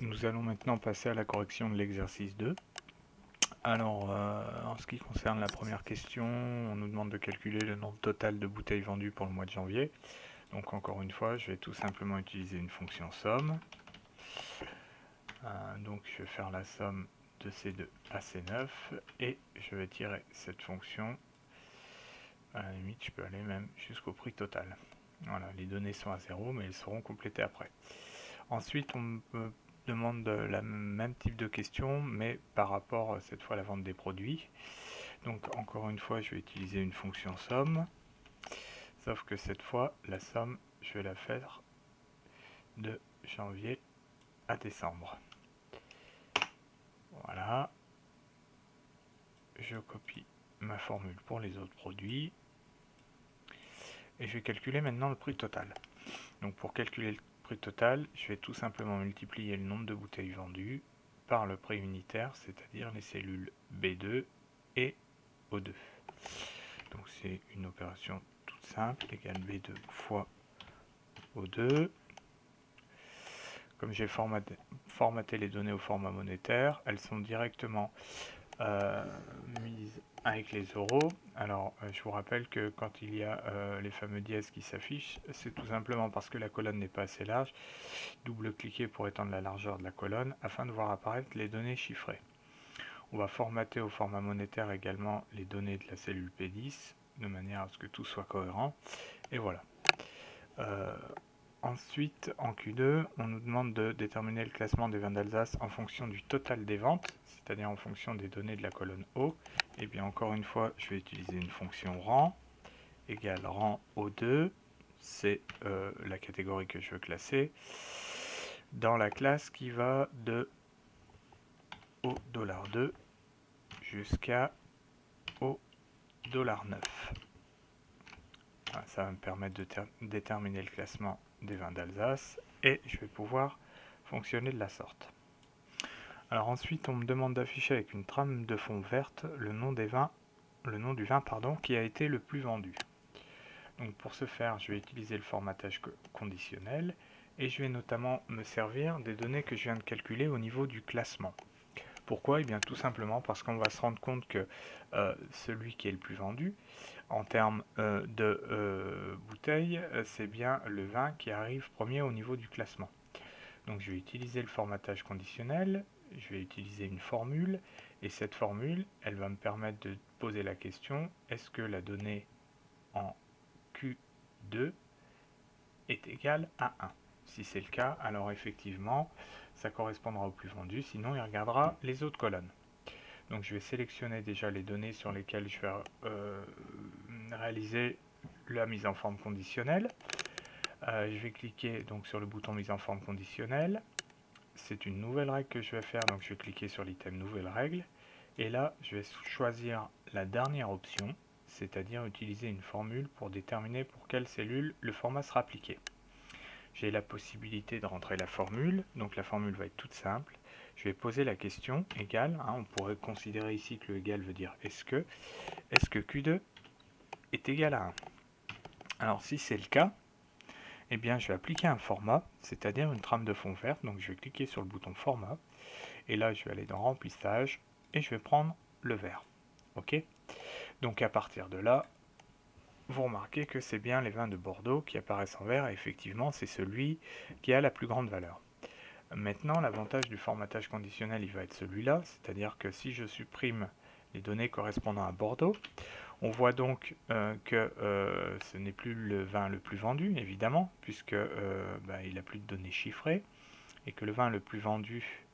Nous allons maintenant passer à la correction de l'exercice 2. Alors, en ce qui concerne la première question, on nous demande de calculer le nombre total de bouteilles vendues pour le mois de janvier. Donc encore une fois, je vais tout simplement utiliser une fonction somme. Donc je vais faire la somme de C2 à C9 et je vais tirer cette fonction. À la limite, je peux aller même jusqu'au prix total. Voilà, les données sont à 0, mais elles seront complétées après. Ensuite, on me demande le même type de question, mais par rapport cette fois à la vente des produits. Donc encore une fois, je vais utiliser une fonction somme, sauf que cette fois, la somme, je vais la faire de janvier à décembre. Voilà, je copie ma formule pour les autres produits, et je vais calculer maintenant le prix total. Donc pour calculer le prix total, je vais tout simplement multiplier le nombre de bouteilles vendues par le prix unitaire, c'est-à-dire les cellules B2 et O2. Donc c'est une opération toute simple, égale B2 fois O2. Comme j'ai formaté les données au format monétaire, elles sont directement mises avec les euros. Alors je vous rappelle que quand il y a les fameux dièses qui s'affichent, c'est tout simplement parce que la colonne n'est pas assez large. Double-cliquer pour étendre la largeur de la colonne afin de voir apparaître les données chiffrées. On va formater au format monétaire également les données de la cellule P10 de manière à ce que tout soit cohérent. Et voilà. Ensuite, en Q2, on nous demande de déterminer le classement des vins d'Alsace en fonction du total des ventes, c'est-à-dire en fonction des données de la colonne O. Et bien encore une fois, je vais utiliser une fonction rang égale rang O2, c'est la catégorie que je veux classer, dans la classe qui va de au $2 jusqu'à au $9. Ça va me permettre de déterminer le classement des vins d'Alsace et je vais pouvoir fonctionner de la sorte. Alors ensuite, on me demande d'afficher avec une trame de fond verte le nom du vin qui a été le plus vendu. Donc pour ce faire, je vais utiliser le formatage conditionnel et je vais notamment me servir des données que je viens de calculer au niveau du classement. Pourquoi? Eh bien tout simplement parce qu'on va se rendre compte que celui qui est le plus vendu, en termes de bouteilles, c'est bien le vin qui arrive premier au niveau du classement. Donc je vais utiliser le formatage conditionnel, je vais utiliser une formule, et cette formule, elle va me permettre de poser la question, est-ce que la donnée en Q2 est égale à 1? Si c'est le cas, alors effectivement, ça correspondra au plus vendu, sinon il regardera les autres colonnes. Donc je vais sélectionner déjà les données sur lesquelles je vais réaliser la mise en forme conditionnelle. Je vais cliquer donc sur le bouton mise en forme conditionnelle. C'est une nouvelle règle que je vais faire, donc je vais cliquer sur l'item nouvelle règle. Et là, je vais choisir la dernière option, c'est-à-dire utiliser une formule pour déterminer pour quelle cellule le format sera appliqué. J'ai la possibilité de rentrer la formule, donc la formule va être toute simple. Je vais poser la question égale, on pourrait considérer ici que le égal veut dire est-ce que Q2 est égal à 1? Alors si c'est le cas, eh bien je vais appliquer un format, c'est-à-dire une trame de fond verte, donc je vais cliquer sur le bouton format, et là je vais aller dans remplissage, et je vais prendre le vert. Ok? Donc à partir de là, vous remarquez que c'est bien les vins de Bordeaux qui apparaissent en vert, et effectivement c'est celui qui a la plus grande valeur. Maintenant, l'avantage du formatage conditionnel, il va être celui-là, c'est-à-dire que si je supprime les données correspondant à Bordeaux, on voit donc que ce n'est plus le vin le plus vendu, évidemment, puisque il n'a plus de données chiffrées, et que le vin le plus vendu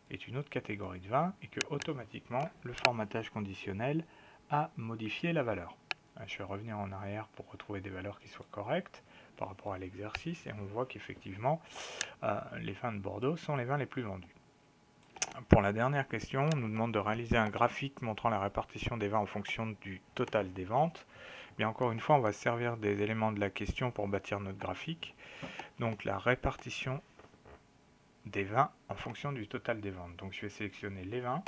est une autre catégorie de vin, et que automatiquement, le formatage conditionnel a modifié la valeur. Je vais revenir en arrière pour retrouver des valeurs qui soient correctes par rapport à l'exercice, et on voit qu'effectivement, les vins de Bordeaux sont les vins les plus vendus. Pour la dernière question, on nous demande de réaliser un graphique montrant la répartition des vins en fonction du total des ventes. Bien encore une fois, on va se servir des éléments de la question pour bâtir notre graphique. Donc la répartition des vins en fonction du total des ventes. Donc je vais sélectionner les vins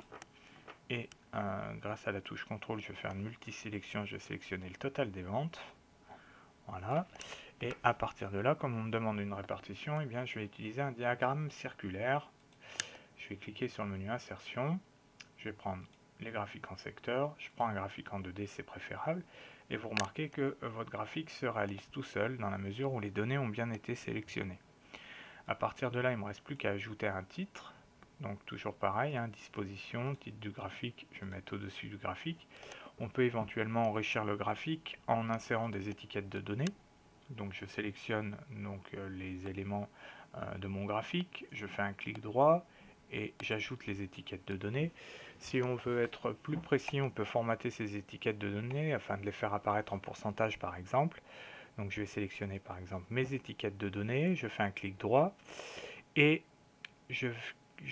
et grâce à la touche CTRL, je vais faire une multisélection, je vais sélectionner le total des ventes. Voilà. Et à partir de là, comme on me demande une répartition, eh bien, je vais utiliser un diagramme circulaire je vais cliquer sur le menu insertion, je vais prendre les graphiques en secteur, je prends un graphique en 2D, c'est préférable, et vous remarquez que votre graphique se réalise tout seul dans la mesure où les données ont bien été sélectionnées. À partir de là, il ne me reste plus qu'à ajouter un titre, donc toujours pareil, disposition, titre du graphique, je vais mettre au-dessus du graphique. On peut éventuellement enrichir le graphique en insérant des étiquettes de données. Donc je sélectionne les éléments de mon graphique, je fais un clic droit et j'ajoute les étiquettes de données. Si on veut être plus précis, on peut formater ces étiquettes de données afin de les faire apparaître en pourcentage par exemple. Donc je vais sélectionner par exemple mes étiquettes de données, je fais un clic droit et je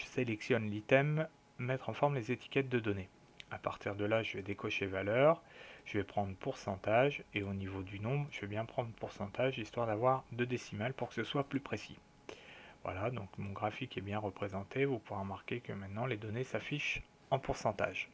sélectionne l'item mettre en forme les étiquettes de données. À partir de là, je vais décocher valeur, je vais prendre pourcentage et au niveau du nombre, je vais bien prendre pourcentage histoire d'avoir 2 décimales pour que ce soit plus précis. Voilà, donc mon graphique est bien représenté, vous pourrez remarquer que maintenant les données s'affichent en pourcentage.